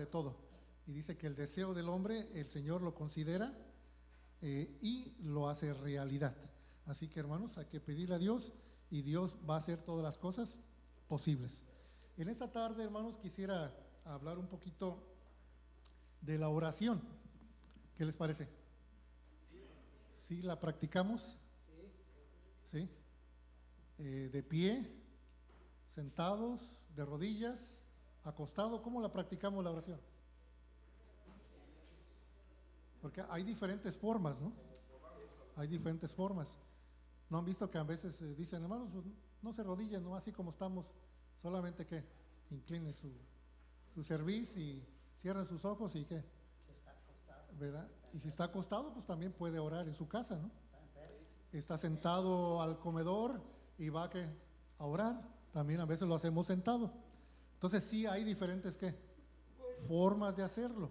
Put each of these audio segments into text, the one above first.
de todo. Y dice que el deseo del hombre, el Señor lo considera y lo hace realidad. Así que, hermanos, hay que pedirle a Dios y Dios va a hacer todas las cosas posibles. En esta tarde, hermanos, quisiera hablar un poquito de la oración. ¿Qué les parece? ¿Sí la practicamos? ¿Sí? De pie, sentados, de rodillas, acostado. ¿Cómo la practicamos la oración? Porque hay diferentes formas, ¿no? Hay diferentes formas. ¿No han visto que a veces dicen, hermanos, pues, no se arrodillen, no así como estamos, solamente que incline su cerviz y cierren sus ojos y que, ¿verdad? Y si está acostado, pues también puede orar en su casa, ¿no? Está sentado al comedor y va a orar, también a veces lo hacemos sentado. Entonces sí hay diferentes formas de hacerlo,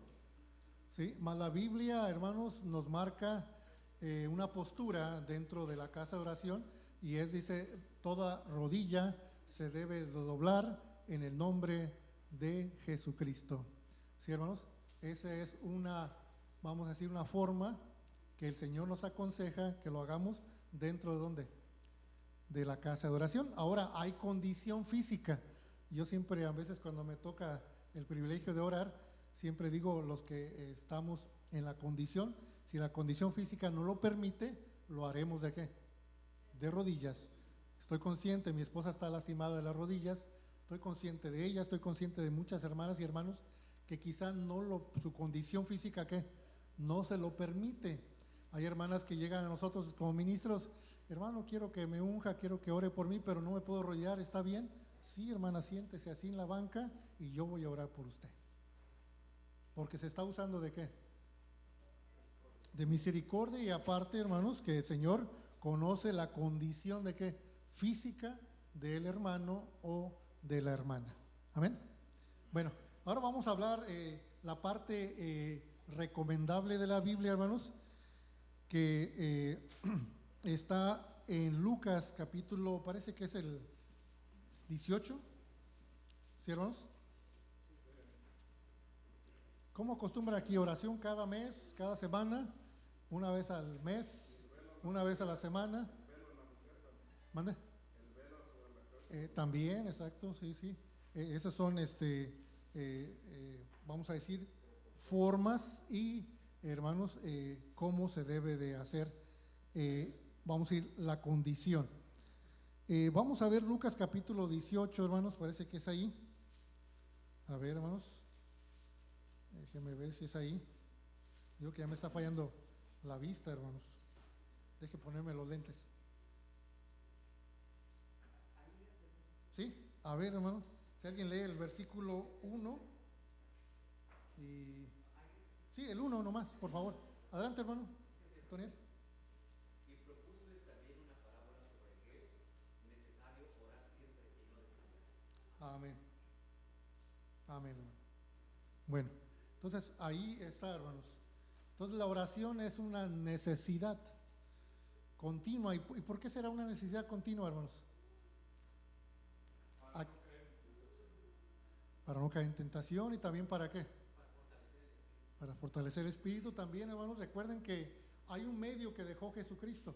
¿sí? Más la Biblia, hermanos, nos marca una postura dentro de la casa de oración y dice, toda rodilla se debe de doblar en el nombre de Jesucristo. ¿Sí, hermanos? Esa es vamos a decir, una forma que el Señor nos aconseja que lo hagamos dentro de ¿dónde? De la casa de oración. Ahora, hay condición física. Yo siempre, a veces cuando me toca el privilegio de orar, siempre digo, los que estamos en la condición, si la condición física no lo permite, lo haremos ¿de qué? De rodillas. Estoy consciente, mi esposa está lastimada de las rodillas, estoy consciente de ella, estoy consciente de muchas hermanas y hermanos que quizá su condición física no se lo permite. Hay hermanas que llegan a nosotros como ministros, hermano, quiero que me unja, quiero que ore por mí, pero no me puedo arrodillar, ¿está bien? Sí, hermana, siéntese así en la banca y yo voy a orar por usted. Porque se está usando ¿de qué? De misericordia, y aparte, hermanos, que el Señor conoce la condición ¿de qué? Física del hermano o de la hermana. Amén. Bueno, ahora vamos a hablar la parte recomendable de la Biblia, hermanos, que está en Lucas capítulo, parece que es el 18, ¿sí, hermanos? ¿Cómo acostumbran aquí? Oración cada mes, cada semana, una vez al mes, una vez a la semana. ¿Mande? También, exacto, sí, sí. Esas son, vamos a decir, formas y, hermanos, cómo se debe de hacer, vamos a decir, la condición. Vamos a ver Lucas capítulo 18, hermanos, parece que es ahí. A ver, hermanos, déjenme ver si es ahí. Digo que ya me está fallando la vista, hermanos. Deje ponerme los lentes. ¿Sí? A ver, hermano, si alguien lee el versículo 1 y... Sí, el 1 nomás, por favor. Adelante, hermano. Toniel. Y propúsoles también una parábola sobre que es necesario orar siempre y no desmayar. Amén. Amén, hermano. Bueno, entonces ahí está, hermanos. Entonces la oración es una necesidad continua. ¿Y por qué será una necesidad continua, hermanos? Para no caer en tentación. ¿Y también para qué? Para fortalecer el espíritu también, hermanos. Recuerden que hay un medio que dejó Jesucristo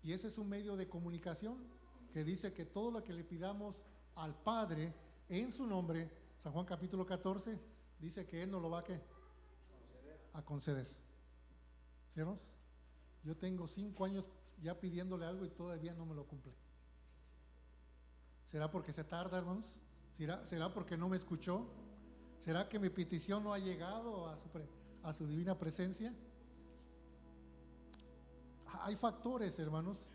y ese es un medio de comunicación que dice que todo lo que le pidamos al Padre en su nombre, San Juan capítulo 14, dice que Él nos lo va a conceder. ¿Sí, hermanos? Yo tengo 5 años ya pidiéndole algo y todavía no me lo cumple. ¿Será porque se tarda, hermanos? ¿Será porque no me escuchó? ¿Será que mi petición no ha llegado a su divina presencia? Hay factores, hermanos,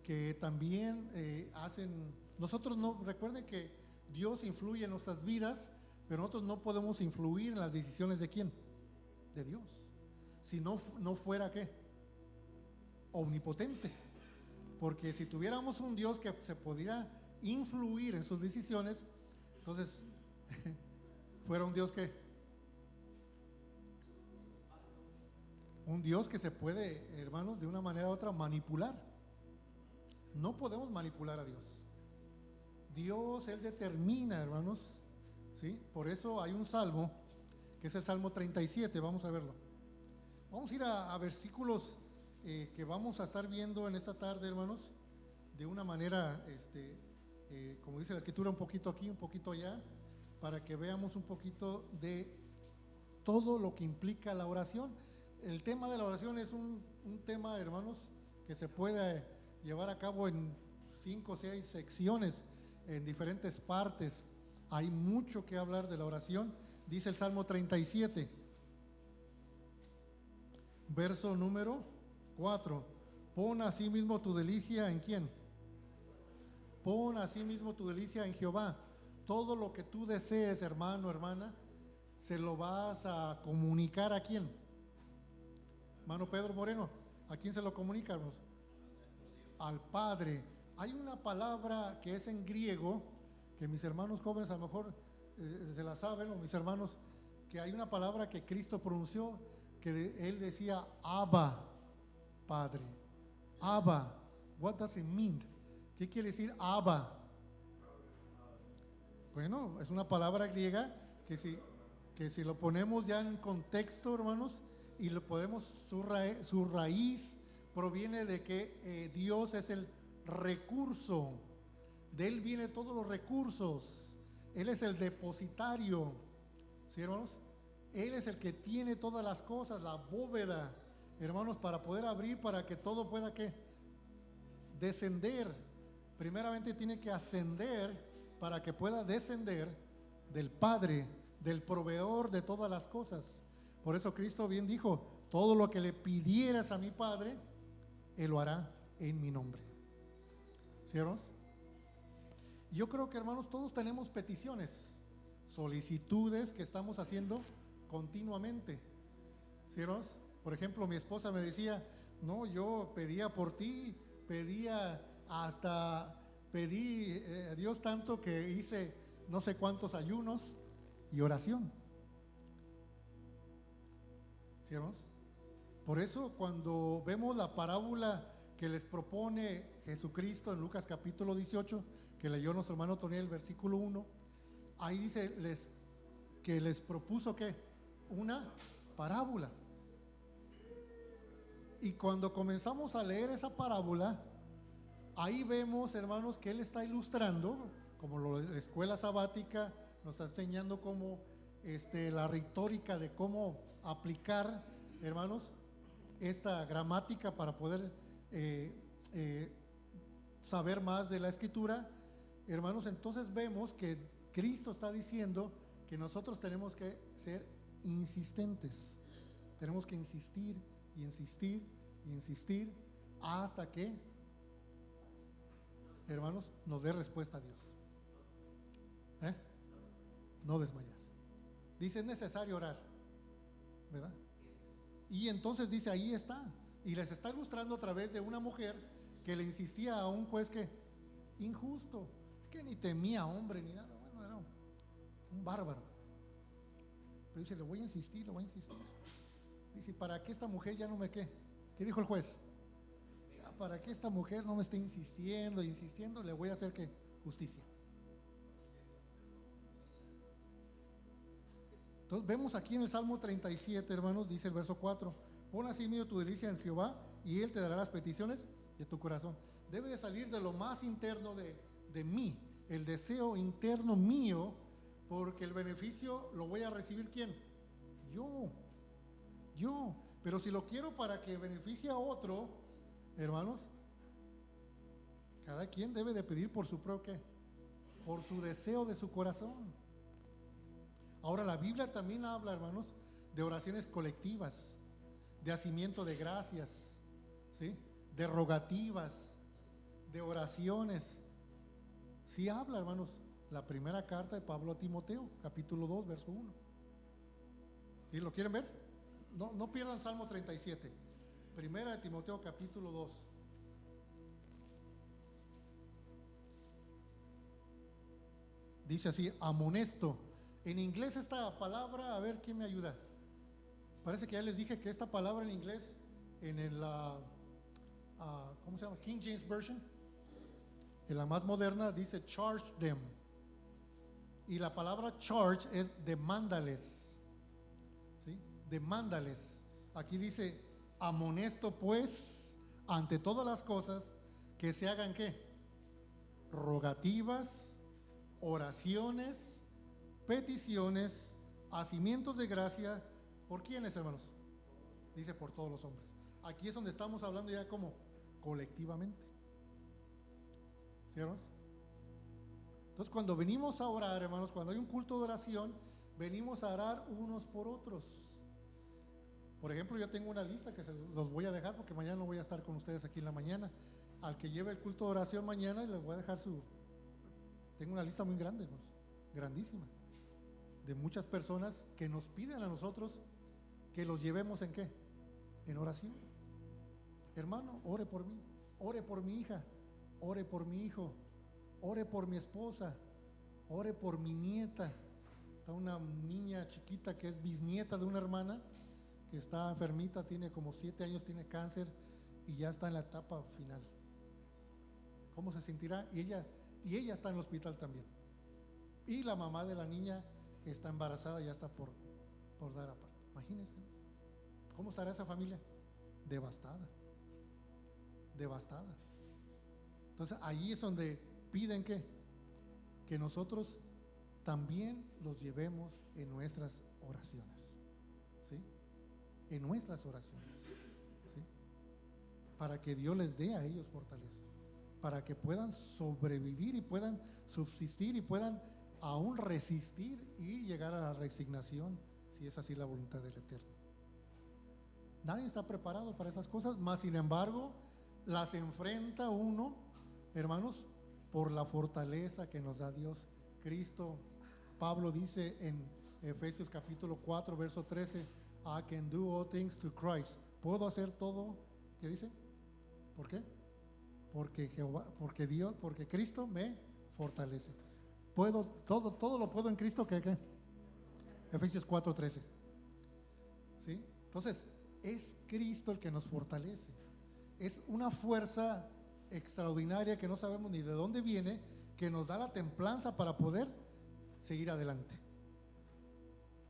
que también hacen... Nosotros no, recuerden que Dios influye en nuestras vidas, pero nosotros no podemos influir en las decisiones ¿de quién? De Dios. Si no fuera ¿qué? Omnipotente. Porque si tuviéramos un Dios que se pudiera influir en sus decisiones, entonces fuera un Dios que se puede, hermanos, de una manera u otra manipular. No podemos manipular a Dios. Dios, Él determina, hermanos, ¿sí? Por eso hay un salmo, que es el Salmo 37, vamos a verlo. Vamos a ir a versículos que vamos a estar viendo en esta tarde, hermanos, de una manera, como dice la escritura, un poquito aquí, un poquito allá, para que veamos un poquito de todo lo que implica la oración. El tema de la oración es un tema, hermanos, que se puede llevar a cabo en 5 o 6 secciones, en diferentes partes. Hay mucho que hablar de la oración. Dice el Salmo 37, verso número 4. Pon asimismo tu delicia en ¿quién? Pon asimismo tu delicia en Jehová. Todo lo que tú desees, hermano, hermana, se lo vas a comunicar ¿a quién? Hermano Pedro Moreno, ¿a quién se lo comunicamos? Al Padre. Hay una palabra que es en griego, que mis hermanos jóvenes a lo mejor se la saben, o mis hermanos, que hay una palabra que Cristo pronunció, que él decía Abba, Padre. Abba, what does it mean? ¿Qué quiere decir Abba? Bueno, es una palabra griega que si lo ponemos ya en contexto, hermanos, y lo podemos, su raíz proviene de que Dios es el recurso, de Él vienen todos los recursos, Él es el depositario, ¿sí, hermanos? Él es el que tiene todas las cosas, la bóveda, hermanos, para poder abrir, para que todo pueda ¿qué? Descender. Primeramente tiene que ascender para que pueda descender del Padre, del proveedor de todas las cosas. Por eso Cristo bien dijo, todo lo que le pidieras a mi Padre, Él lo hará en mi nombre. ¿Sí, hermanos? Yo creo que, hermanos, todos tenemos peticiones, solicitudes que estamos haciendo continuamente. ¿Sí, hermanos? Por ejemplo, mi esposa me decía, no, yo pedía por ti, pedí a Dios tanto que hice no sé cuántos ayunos y oración. ¿Sí, hermanos? Por eso cuando vemos la parábola que les propone Jesucristo en Lucas capítulo 18, que leyó nuestro hermano Toniel, versículo 1, ahí dice que les propuso ¿qué? Una parábola. Y cuando comenzamos a leer esa parábola, ahí vemos, hermanos, que él está ilustrando, como la escuela sabática nos está enseñando cómo la retórica de cómo aplicar, hermanos, esta gramática para poder saber más de la escritura, hermanos. Entonces vemos que Cristo está diciendo que nosotros tenemos que ser insistentes, tenemos que insistir y insistir y insistir hasta que, hermanos, nos dé respuesta a Dios. No desmayar. Dice, es necesario orar, ¿verdad? Y entonces dice, ahí está. Y les está ilustrando a través de una mujer que le insistía a un juez que injusto, que ni temía hombre ni nada. Bueno, era un bárbaro. Pero dice, le voy a insistir, le voy a insistir. Dice, para que esta mujer ya no me ¿qué dijo el juez? Para que esta mujer no me esté insistiendo, le voy a hacer ¿qué? Justicia. Entonces vemos aquí en el Salmo 37, hermanos, dice el verso 4, pon así mío tu delicia en Jehová y Él te dará las peticiones de tu corazón. Debe de salir de lo más interno de mí, el deseo interno mío, porque el beneficio lo voy a recibir ¿quién? Yo. Pero si lo quiero para que beneficie a otro, hermanos, cada quien debe de pedir por su propio, por su deseo de su corazón. Ahora la Biblia también habla, hermanos, de oraciones colectivas, de hacimiento de gracias, ¿sí? De rogativas, de oraciones. Sí habla, hermanos, la primera carta de Pablo a Timoteo, capítulo 2, verso 1. ¿Sí lo quieren ver? No pierdan Salmo 37. Primera de Timoteo, capítulo 2. Dice así, amonesto. En inglés esta palabra, a ver quién me ayuda. Parece que ya les dije que esta palabra en inglés, en el, ¿cómo se llama? King James Version, en la más moderna dice charge them. Y la palabra charge es demándales, ¿sí? Demándales. Aquí dice, amonesto pues ante todas las cosas que se hagan ¿qué? Rogativas, oraciones, peticiones, hacimientos de gracia. ¿Por quiénes, hermanos? Dice por todos los hombres. Aquí es donde estamos hablando ya como colectivamente. ¿Sí, hermanos? Entonces, cuando venimos a orar, hermanos, cuando hay un culto de oración, venimos a orar unos por otros. Por ejemplo, yo tengo una lista que se los voy a dejar porque mañana no voy a estar con ustedes aquí en la mañana. Al que lleve el culto de oración mañana, les voy a dejar tengo una lista muy grande, hermanos, grandísima, de muchas personas que nos piden a nosotros que los llevemos ¿en qué? En oración. Hermano, ore por mí, ore por mi hija, ore por mi hijo, ore por mi esposa, ore por mi nieta. Está una niña chiquita que es bisnieta de una hermana que está enfermita, tiene como 7 años, tiene cáncer y ya está en la etapa final. ¿Cómo se sentirá? Y ella está en el hospital también. Y la mamá de la niña está embarazada, ya está por dar a parto. Imagínense, ¿cómo estará esa familia? Devastada. Devastada. Entonces ahí es donde piden que nosotros también los llevemos en nuestras oraciones, ¿sí? En nuestras oraciones, ¿sí? Para que Dios les dé a ellos fortaleza, para que puedan sobrevivir y puedan subsistir y puedan aún resistir y llegar a la resignación, si es así la voluntad del Eterno. Nadie está preparado para esas cosas, mas sin embargo las enfrenta uno, hermanos, por la fortaleza que nos da Dios. Cristo, Pablo dice en Efesios capítulo 4 verso 13, I can do all things through Christ. Puedo hacer todo, ¿qué dice? ¿Por qué? Porque Cristo me fortalece. Todo lo puedo en Cristo ¿qué? Efesios 4:13. ¿Sí? Entonces, es Cristo el que nos fortalece. Es una fuerza extraordinaria que no sabemos ni de dónde viene, que nos da la templanza para poder seguir adelante.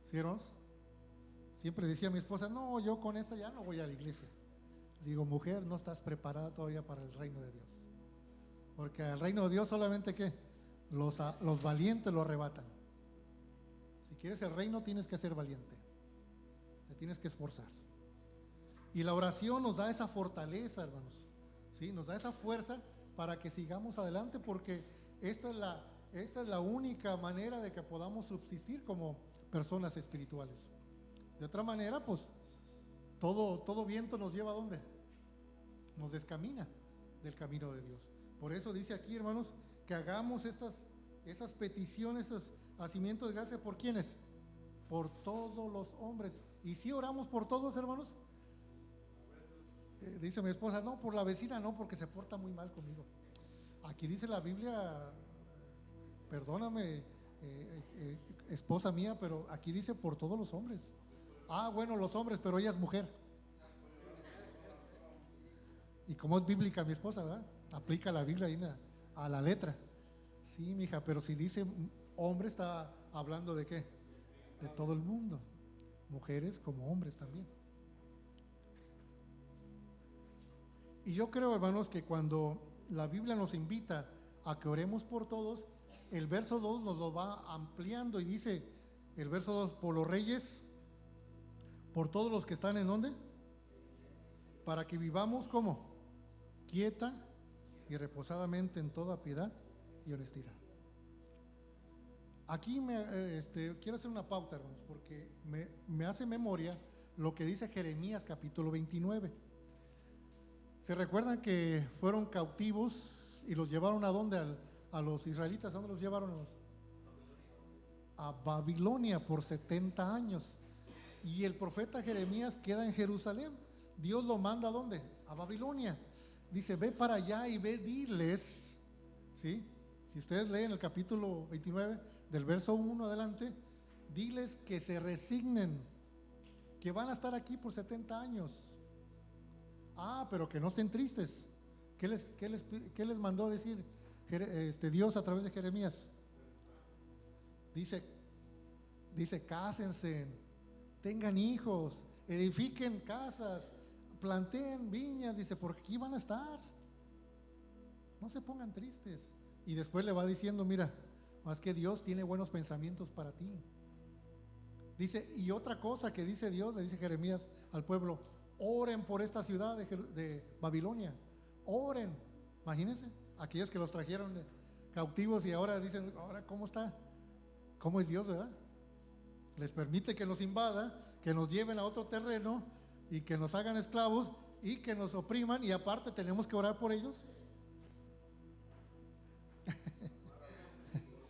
¿Sí, hermanos? Siempre decía mi esposa, no, yo con esta ya no voy a la iglesia. Le digo, mujer, no estás preparada todavía para el reino de Dios. Porque al reino de Dios solamente ¿qué? Los valientes lo arrebatan. Si quieres el reino tienes que ser valiente, te tienes que esforzar. Y la oración nos da esa fortaleza, hermanos, ¿sí? Nos da esa fuerza para que sigamos adelante, porque esta es la única manera de que podamos subsistir como personas espirituales. De otra manera, pues todo viento nos lleva ¿a dónde? Nos descamina del camino de Dios. Por eso dice aquí, hermanos, que hagamos esas peticiones, estos hacimientos de gracia. ¿Por quiénes? Por todos los hombres. ¿Y si oramos por todos, hermanos? Dice mi esposa, no, por la vecina no, porque se porta muy mal conmigo. Aquí dice la Biblia, perdóname, esposa mía, pero aquí dice por todos los hombres. Ah, bueno, los hombres, pero ella es mujer. Y como es bíblica mi esposa, ¿verdad? Aplica la Biblia ahí a la letra. Sí, mija, pero si dice hombre, está hablando de ¿qué? De todo el mundo. Mujeres como hombres también. Y yo creo, hermanos, que cuando la Biblia nos invita a que oremos por todos, el verso 2 nos lo va ampliando y dice, el verso 2, por los reyes, por todos los que están en ¿dónde? Para que vivamos ¿cómo? Quieta y reposadamente en toda piedad y honestidad. Aquí quiero hacer una pauta, hermanos, porque me hace memoria lo que dice Jeremías capítulo 29. ¿Se recuerdan que fueron cautivos y los llevaron a dónde? A los israelitas, ¿a dónde los llevaron? A Babilonia por 70 años. Y el profeta Jeremías queda en Jerusalén. Dios lo manda ¿a dónde? A Babilonia. Dice, ve para allá y ve, diles, ¿sí? Si ustedes leen el capítulo 29, del verso 1 adelante, diles que se resignen, que van a estar aquí por 70 años. Ah, pero que no estén tristes. ¿Qué les mandó a decir Dios a través de Jeremías? Dice, cásense, tengan hijos, edifiquen casas, planteen viñas, dice, porque aquí van a estar. No se pongan tristes. Y después le va diciendo, mira, más que Dios tiene buenos pensamientos para ti. Dice, y otra cosa que dice Dios, le dice Jeremías al pueblo, oren por esta ciudad de Babilonia, oren. Imagínense, aquellos que los trajeron cautivos y ahora dicen, ahora ¿cómo está? ¿Cómo es Dios, verdad? Les permite que nos invada, que nos lleven a otro terreno y que nos hagan esclavos y que nos opriman, y aparte tenemos que orar por ellos.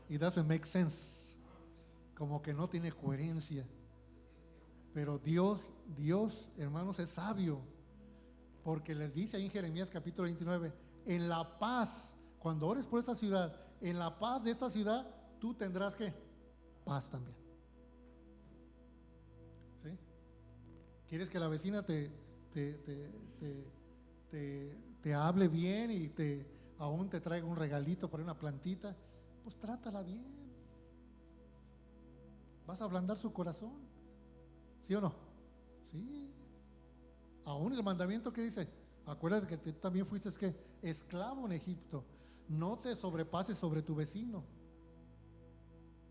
It doesn't make sense. Como que no tiene coherencia. Pero Dios, hermanos, es sabio, porque les dice ahí en Jeremías capítulo 29, en la paz, cuando ores por esta ciudad, en la paz de esta ciudad, tú tendrás ¿qué? Paz también. ¿Sí? ¿Quieres que la vecina te hable bien y aún te traiga un regalito para una plantita? Pues trátala bien. Vas a ablandar su corazón. ¿Sí o no? Sí. Aún el mandamiento que dice, acuérdate que tú también fuiste ¿qué? Esclavo en Egipto. No te sobrepases sobre tu vecino,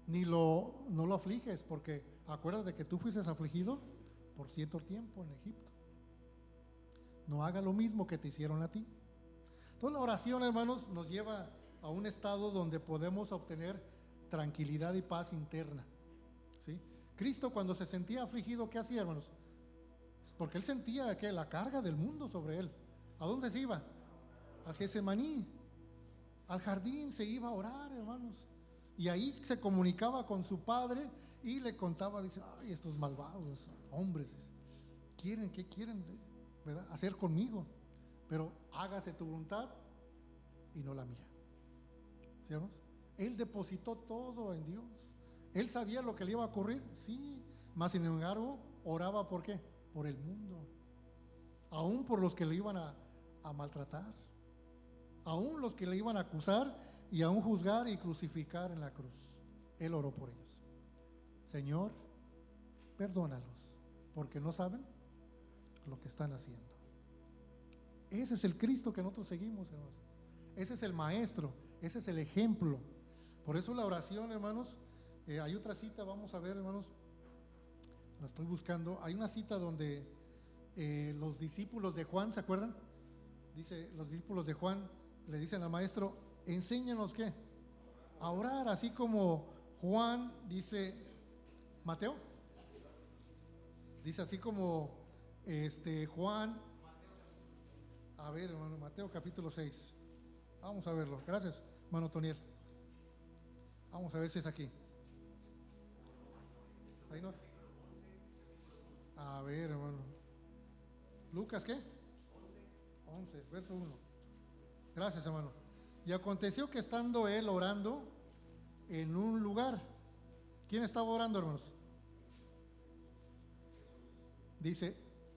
no lo afliges, porque acuérdate que tú fuiste afligido por cierto tiempo en Egipto. No haga lo mismo que te hicieron a ti. Entonces la oración, hermanos, nos lleva a un estado donde podemos obtener tranquilidad y paz interna. ¿Sí? Cristo, cuando se sentía afligido, ¿qué hacía, hermanos? Porque él sentía que la carga del mundo sobre él. ¿A dónde se iba? Al Getsemaní, al jardín, se iba a orar, hermanos. Y ahí se comunicaba con su padre y le contaba, dice, ay, estos malvados hombres, ¿qué quieren, verdad, hacer conmigo? Pero hágase tu voluntad y no la mía. ¿Sí, hermanos? Él depositó todo en Dios. Él sabía lo que le iba a ocurrir, sí, mas sin embargo oraba ¿por qué? Por el mundo, aún por los que le iban a maltratar, aún los que le iban a acusar y aún juzgar y crucificar en la cruz. Él oró por ellos. Señor, perdónalos, porque no saben lo que están haciendo. Ese es el Cristo que nosotros seguimos, hermanos. Ese es el maestro, ese es el ejemplo. Por eso la oración, hermanos, hay otra cita, vamos a ver, hermanos, la estoy buscando. Hay una cita donde los discípulos de Juan, ¿se acuerdan? Dice, los discípulos de Juan le dicen al maestro, enséñanos ¿qué? A orar, así como Juan dice, Mateo, dice así como Juan, a ver, hermano, Mateo capítulo 6, vamos a verlo, gracias, hermano Toniel, vamos a ver si es aquí. Ahí no. A ver, hermano. Lucas, ¿qué? 11, verso 1. Gracias, hermano. Y aconteció que estando él orando en un lugar. ¿Quién estaba orando, hermanos? Dice,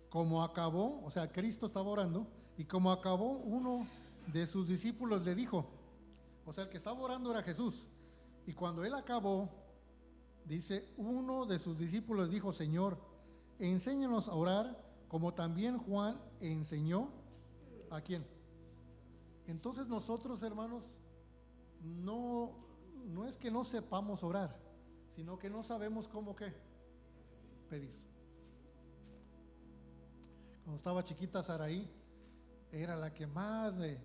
como acabó, o sea, Cristo estaba orando, y como acabó, uno de sus discípulos le dijo, o sea, el que estaba orando era Jesús, y cuando él acabó, dice, uno de sus discípulos dijo, Señor, enséñanos a orar como también Juan enseñó ¿a quién? Entonces nosotros, hermanos, no es que no sepamos orar, sino que no sabemos cómo qué pedir. Cuando estaba chiquita Saraí, era la que más me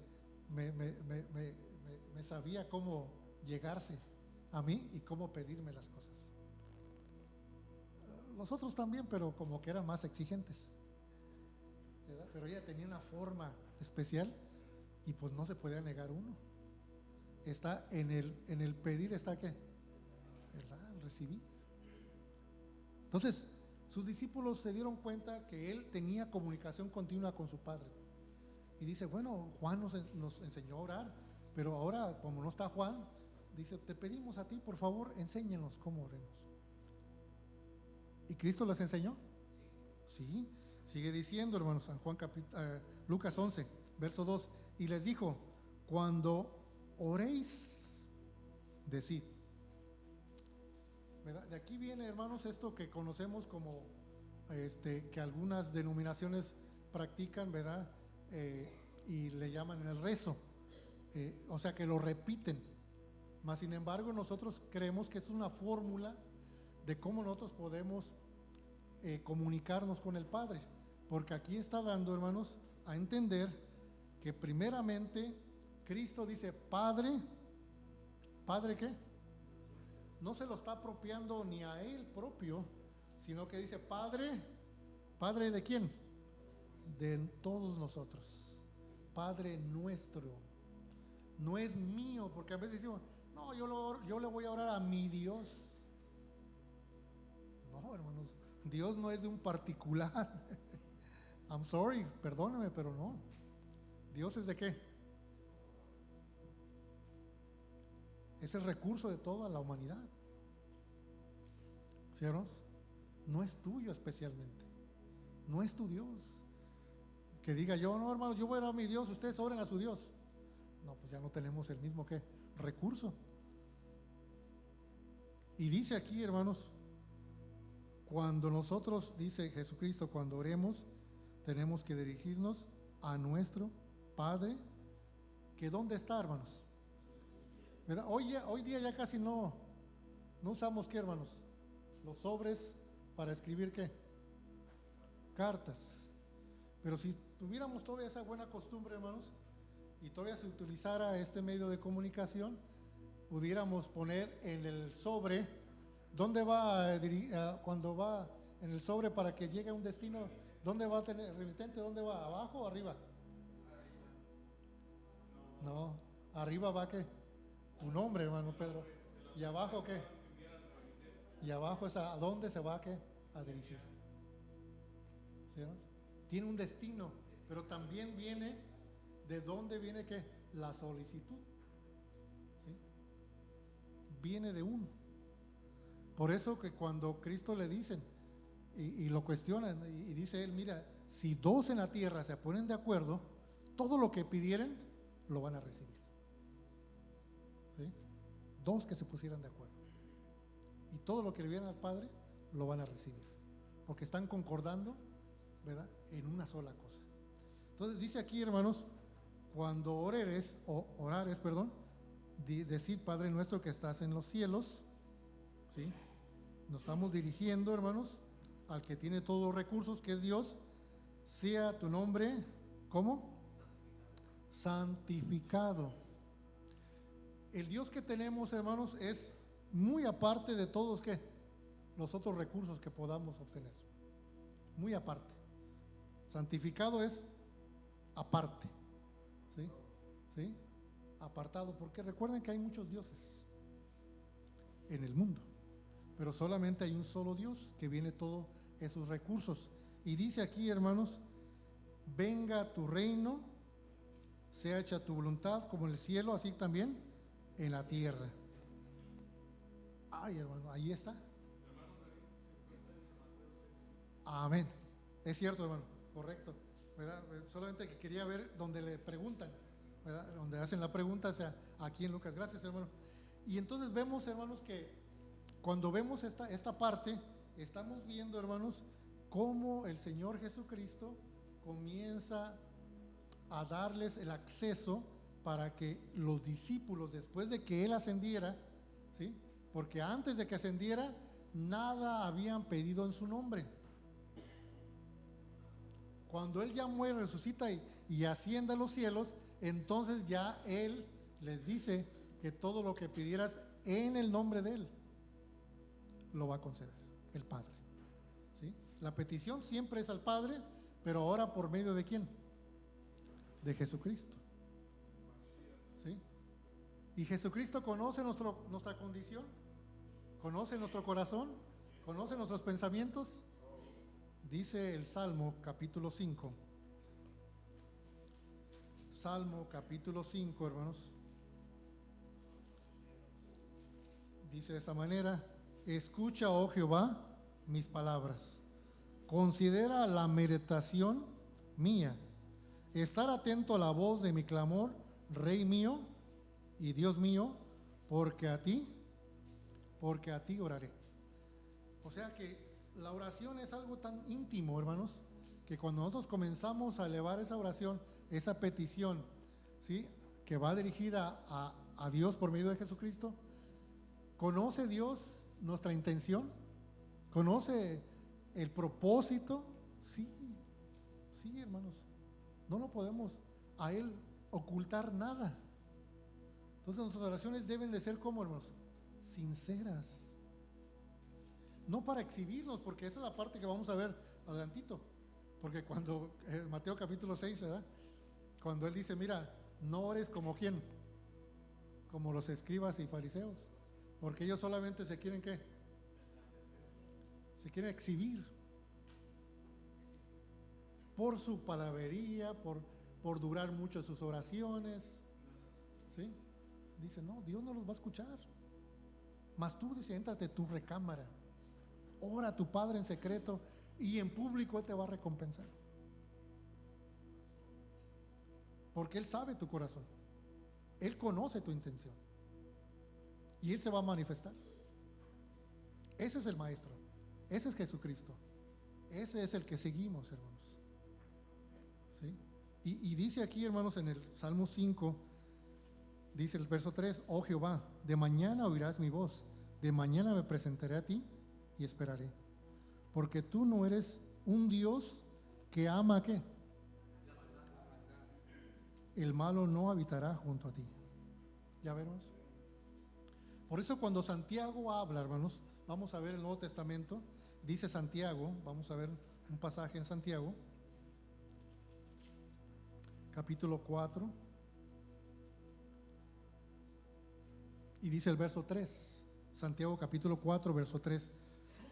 sabía cómo llegarse a mí y cómo pedirme las cosas. Los otros también, pero como que eran más exigentes, ¿verdad? Pero ella tenía una forma especial y pues no se podía negar uno. Está en el pedir, está ¿qué? ¿Verdad? El recibir. Entonces, sus discípulos se dieron cuenta que él tenía comunicación continua con su padre. Y dice, bueno, Juan nos enseñó a orar, pero ahora como no está Juan, dice, te pedimos a ti, por favor, enséñanos cómo oremos. ¿Y Cristo les enseñó? Sí. Sigue diciendo, hermanos, San Juan Lucas 11, verso 2, y les dijo, cuando oréis, decid, ¿verdad? De aquí viene, hermanos, esto que conocemos como, que algunas denominaciones practican, ¿verdad? Y le llaman el rezo. O sea, que lo repiten. Mas, sin embargo, nosotros creemos que es una fórmula de cómo nosotros podemos comunicarnos con el Padre. Porque aquí está dando, hermanos, a entender que primeramente Cristo dice, Padre, ¿Padre qué? No se lo está apropiando ni a Él propio, sino que dice, Padre, ¿Padre de quién? De todos nosotros. Padre nuestro. No es mío, porque a veces decimos, no, yo le voy a orar a mi Dios. No, hermanos, Dios no es de un particular. I'm sorry, perdóname, pero no. ¿Dios es de qué? Es el recurso de toda la humanidad. ¿Sí, hermanos? No es tuyo especialmente. No es tu Dios. Que diga yo, no, hermanos, yo voy a orar a mi Dios, ustedes oren a su Dios. No, pues ya no tenemos el mismo ¿qué? Recurso. Y dice aquí, hermanos, cuando nosotros, dice Jesucristo, cuando oremos, tenemos que dirigirnos a nuestro Padre, que ¿dónde está, hermanos? ¿Verdad? Hoy día ya casi no usamos ¿qué, hermanos? Los sobres para escribir ¿qué? Cartas. Pero si tuviéramos todavía esa buena costumbre, hermanos, y todavía se utilizara este medio de comunicación, pudiéramos poner en el sobre, ¿dónde va cuando va en el sobre para que llegue a un destino? ¿Dónde va a tener el remitente? ¿Dónde va? ¿Abajo o arriba? No, arriba va ¿qué? Tu nombre, hermano Pedro. ¿Y abajo qué? Y abajo es a dónde se va ¿qué? A dirigir. ¿Sí, no? Tiene un destino, pero también viene de dónde viene ¿qué? La solicitud. ¿Sí? Viene de uno. Por eso que cuando Cristo le dicen y lo cuestionan y dice él, mira, si dos en la tierra se ponen de acuerdo, todo lo que pidieren lo van a recibir. ¿Sí? Dos que se pusieran de acuerdo. Y todo lo que le vienen al Padre lo van a recibir. Porque están concordando, ¿verdad? En una sola cosa. Entonces dice aquí, hermanos, cuando orares, decir Padre nuestro que estás en los cielos, ¿sí? Nos estamos dirigiendo, hermanos, al que tiene todos los recursos, que es Dios. Sea tu nombre, ¿cómo? Santificado. El Dios que tenemos, hermanos, es muy aparte de todos ¿qué? Los otros recursos que podamos obtener. Muy aparte. Santificado es aparte. ¿Sí? ¿Sí? Apartado, porque recuerden que hay muchos dioses en el mundo, pero solamente hay un solo Dios que viene todos esos recursos. Y dice aquí, hermanos, venga tu reino, sea hecha tu voluntad como en el cielo, así también en la tierra. Ay, hermano, ahí está. Amén. Es cierto, hermano, correcto, ¿verdad? Solamente que quería ver donde le preguntan, ¿verdad? Donde hacen la pregunta, o sea, aquí en Lucas. Gracias, hermano. Y entonces vemos, hermanos, que cuando vemos esta parte, estamos viendo, hermanos, cómo el Señor Jesucristo comienza a darles el acceso para que los discípulos, después de que Él ascendiera, ¿sí? Porque antes de que ascendiera, nada habían pedido en su nombre. Cuando Él ya muere, resucita y asciende a los cielos, entonces ya Él les dice que todo lo que pidieras en el nombre de Él, lo va a conceder, el Padre. ¿Sí? La petición siempre es al Padre, pero ahora por medio de ¿quién? De Jesucristo. ¿Sí? Y Jesucristo conoce nuestra condición, conoce nuestro corazón, conoce nuestros pensamientos. Dice el Salmo capítulo 5. Salmo capítulo 5, hermanos. Dice de esta manera: escucha, oh Jehová, mis palabras. Considera la meditación mía. Estar atento a la voz de mi clamor, Rey mío y Dios mío, porque a ti oraré. O sea que la oración es algo tan íntimo, hermanos, que cuando nosotros comenzamos a elevar esa oración, esa petición, ¿sí?, que va dirigida a Dios por medio de Jesucristo, ¿conoce Dios nuestra intención? ¿Conoce el propósito? Sí, sí, hermanos. No lo podemos a Él ocultar nada. Entonces nuestras oraciones deben de ser como, hermanos, sinceras. No para exhibirnos, porque esa es la parte que vamos a ver adelantito. Porque cuando, Mateo capítulo 6, ¿verdad?, cuando Él dice, mira, no ores como quién, como los escribas y fariseos, porque ellos solamente se quieren, ¿qué? Se quieren exhibir por su palabrería, por durar mucho en sus oraciones, ¿sí? Dice, no, Dios no los va a escuchar. Mas tú, dice, éntrate en tu recámara, ora a tu Padre en secreto y en público Él te va a recompensar. Porque Él sabe tu corazón, Él conoce tu intención y Él se va a manifestar. Ese es el Maestro, ese es Jesucristo, ese es el que seguimos, hermanos, ¿sí? Y dice aquí, hermanos, en el Salmo 5, dice el verso 3, oh Jehová, de mañana oirás mi voz, de mañana me presentaré a ti y esperaré, porque tú no eres un Dios que ama, ¿qué? El malo no habitará junto a ti. ¿Ya vemos? Por eso cuando Santiago habla, hermanos, vamos a ver el Nuevo Testamento, dice Santiago, vamos a ver un pasaje en Santiago, capítulo 4, y dice el verso 3, Santiago capítulo 4, verso 3,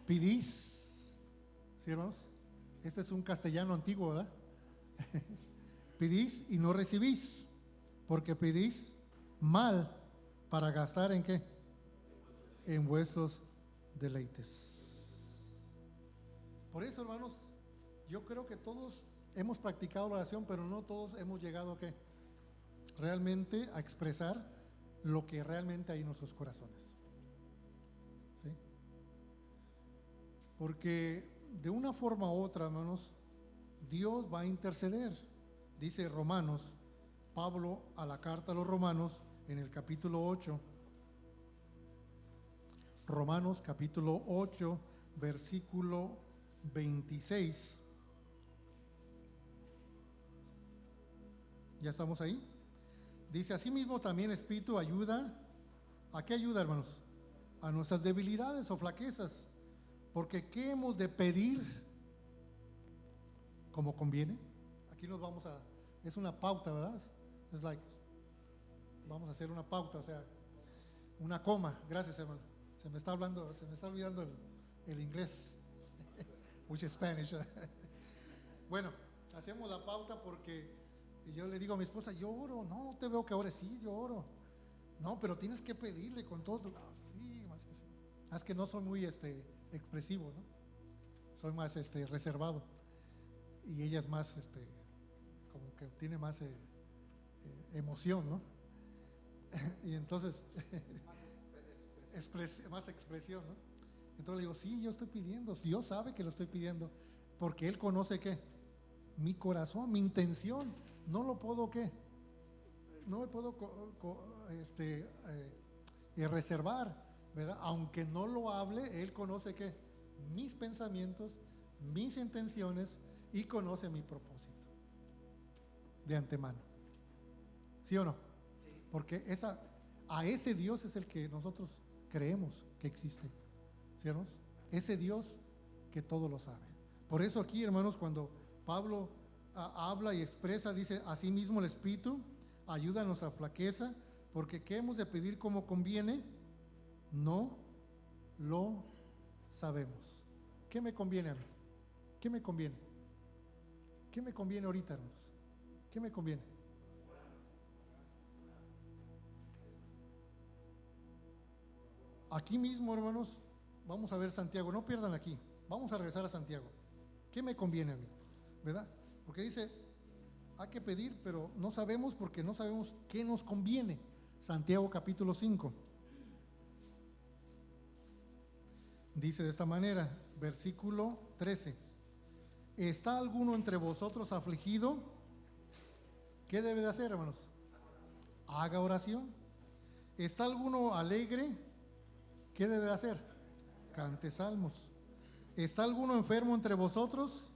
pedís, ¿sí, hermanos? Este es un castellano antiguo, ¿verdad? Pedís y no recibís, porque pedís mal para gastar ¿en qué? En vuestros deleites. Por eso, hermanos, yo creo que todos hemos practicado la oración, pero no todos hemos llegado a ¿qué? Realmente a expresar lo que realmente hay en nuestros corazones, ¿sí? Porque de una forma u otra, hermanos, Dios va a interceder. Dice Romanos, Pablo a la carta a los Romanos en el capítulo 8, Romanos capítulo 8, versículo 26. ¿Ya estamos ahí? Dice, asimismo también el Espíritu ayuda. ¿A qué ayuda, hermanos? A nuestras debilidades o flaquezas. Porque ¿qué hemos de pedir como conviene? Aquí nos vamos a... Es una pauta, ¿verdad? Es like, vamos a hacer una pauta, o sea, una coma. Gracias, hermano. Se me está olvidando el inglés. Which is Spanish. Bueno, hacemos la pauta porque yo le digo a mi esposa, yo oro. No te veo que ores. Sí, yo oro. No, pero tienes que pedirle con todo. Sí, más que sí. Es que no soy muy expresivo, ¿no? Soy más reservado. Y ella es más como que tiene más emoción, ¿no? Y entonces más expresión, ¿no? Entonces le digo, sí, yo estoy pidiendo, Dios sabe que lo estoy pidiendo, porque Él conoce ¿qué? Mi corazón, mi intención. No lo puedo ¿qué? No me puedo reservar, ¿verdad? Aunque no lo hable, Él conoce ¿qué? Mis pensamientos, mis intenciones, y conoce mi propósito de antemano. ¿Sí o no? Porque a ese Dios es el que nosotros creemos que existe, ¿sí, hermanos? Ese Dios que todo lo sabe. Por eso aquí, hermanos, cuando Pablo habla y expresa, dice, asimismo el Espíritu ayuda a nuestra flaqueza, porque ¿qué hemos de pedir como conviene? No lo sabemos. ¿Qué me conviene a mí? ¿Qué me conviene? ¿Qué me conviene ahorita, hermanos? ¿Qué me conviene? Aquí mismo, hermanos, vamos a ver Santiago, no pierdan aquí, vamos a regresar a Santiago. ¿Qué me conviene a mí? ¿Verdad? Porque dice, hay que pedir, pero no sabemos porque no sabemos qué nos conviene. Santiago capítulo 5. Dice de esta manera, versículo 13. ¿Está alguno entre vosotros afligido? ¿Qué debe de hacer, hermanos? Haga oración. ¿Está alguno alegre? ¿Qué debe de hacer? Cante salmos. ¿Está alguno enfermo entre vosotros?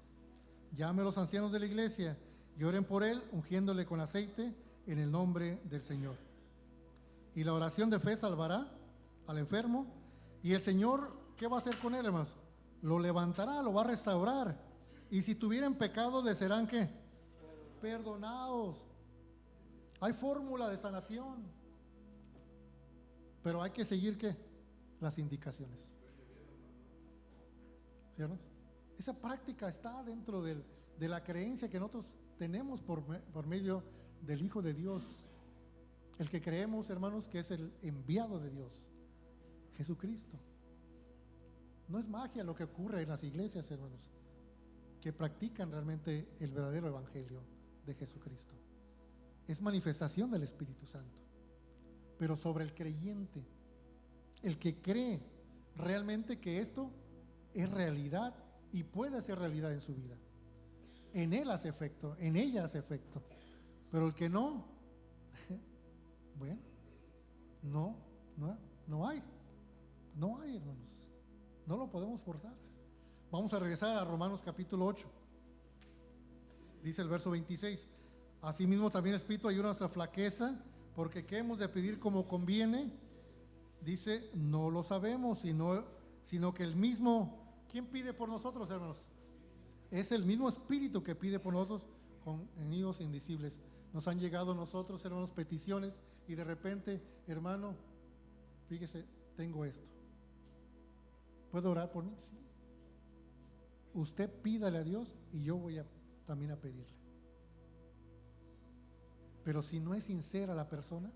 Llame a los ancianos de la iglesia y oren por él, ungiéndole con aceite en el nombre del Señor. Y la oración de fe salvará al enfermo. Y el Señor, ¿qué va a hacer con él, hermanos? Lo levantará, lo va a restaurar. Y si tuvieran pecado, le serán ¿qué? Perdonados. Hay fórmula de sanación, pero hay que seguir ¿qué? Las indicaciones. ¿Sí, hermanos? Esa práctica está dentro de la creencia que nosotros tenemos por medio del Hijo de Dios. El que creemos, hermanos, que es el enviado de Dios, Jesucristo. No es magia lo que ocurre en las iglesias, hermanos, que practican realmente el verdadero evangelio de Jesucristo. Es manifestación del Espíritu Santo. Pero sobre el creyente, el que cree realmente que esto es realidad y puede ser realidad en su vida, en él hace efecto, en ella hace efecto. Pero el que no, bueno, no hay, hermanos, no lo podemos forzar. Vamos a regresar a Romanos capítulo 8. Dice el verso 26: asimismo también Espíritu ayuda a nuestra flaqueza, porque ¿qué hemos de pedir como conviene? Dice, no lo sabemos, sino que el mismo, ¿quién pide por nosotros, hermanos? Es el mismo Espíritu que pide por nosotros con gemidos indecibles. Nos han llegado a nosotros, hermanos, peticiones, y de repente, hermano, fíjese, tengo esto. ¿Puedo orar por mí? Sí. Usted pídale a Dios y yo voy también a pedirle. Pero si no es sincera la persona,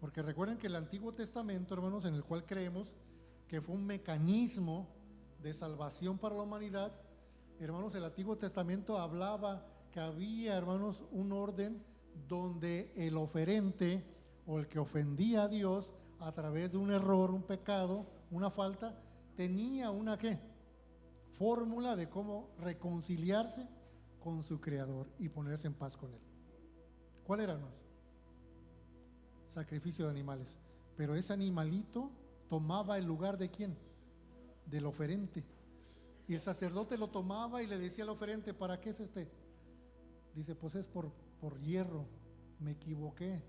porque recuerden que el Antiguo Testamento, hermanos, en el cual creemos que fue un mecanismo de salvación para la humanidad, hermanos, el Antiguo Testamento hablaba que había, hermanos, un orden donde el oferente o el que ofendía a Dios a través de un error, un pecado, una falta, tenía una ¿qué? Fórmula de cómo reconciliarse con su Creador y ponerse en paz con Él. ¿Cuál era, hermanos? Sacrificio de animales. Pero ese animalito tomaba el lugar ¿de quién? Del oferente. Y el sacerdote lo tomaba y le decía al oferente, ¿para qué es este? Dice, pues es por hierro, me equivoqué.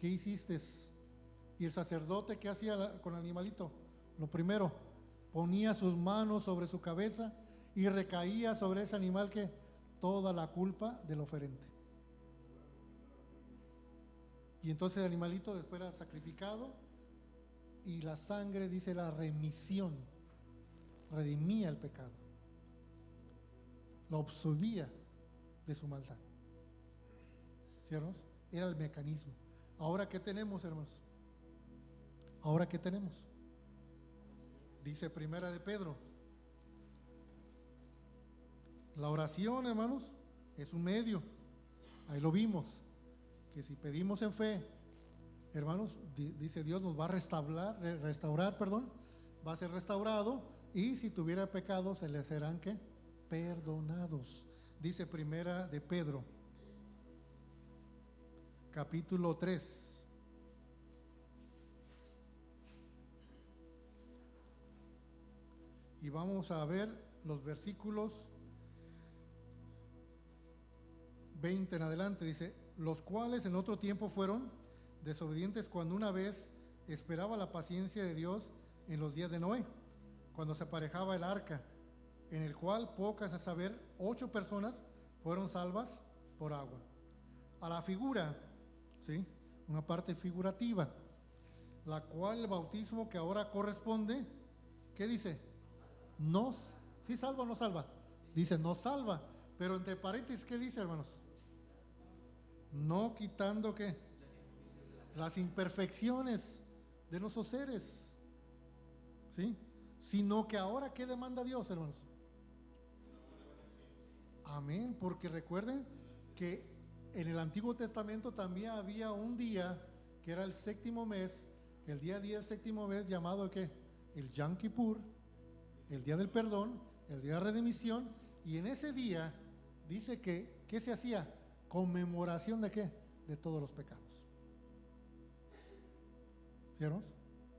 ¿Qué hiciste? Y el sacerdote, ¿qué hacía con el animalito? Lo primero, ponía sus manos sobre su cabeza y recaía sobre ese animal que toda la culpa del oferente. Y entonces el animalito después era sacrificado y la sangre, dice, la remisión, redimía el pecado, lo absolvía de su maldad. ¿Sí, hermanos? Era el mecanismo. Ahora, ¿qué tenemos, hermanos? Ahora, ¿qué tenemos? Dice Primera de Pedro, la oración, hermanos, es un medio. Ahí lo vimos, que si pedimos en fe, hermanos, dice Dios nos va a restaurar, va a ser restaurado, y si tuviera pecado se le serán ¿qué? Perdonados. Dice Primera de Pedro, capítulo 3. Y vamos a ver los versículos 20 en adelante. Dice, los cuales en otro tiempo fueron desobedientes cuando una vez esperaba la paciencia de Dios en los días de Noé, cuando se aparejaba el arca, en el cual pocas, a saber, 8 personas fueron salvas por agua. A la figura, ¿sí? Una parte figurativa, la cual el bautismo que ahora corresponde, ¿qué dice? ¿Sí salva o no salva? Dice, no salva, pero entre paréntesis, ¿qué dice, hermanos? No quitando ¿qué? Las imperfecciones de nuestros seres, ¿sí? Sino que ahora, ¿qué demanda Dios, hermanos? Amén, porque recuerden que en el Antiguo Testamento también había un día que era el séptimo mes, el día 10 del séptimo mes, llamado ¿qué? el Yom Kippur, el día del perdón, el día de remisión, y en ese día dice que, ¿qué se hacía? Conmemoración de ¿qué? De todos los pecados. ¿Sí, hermanos?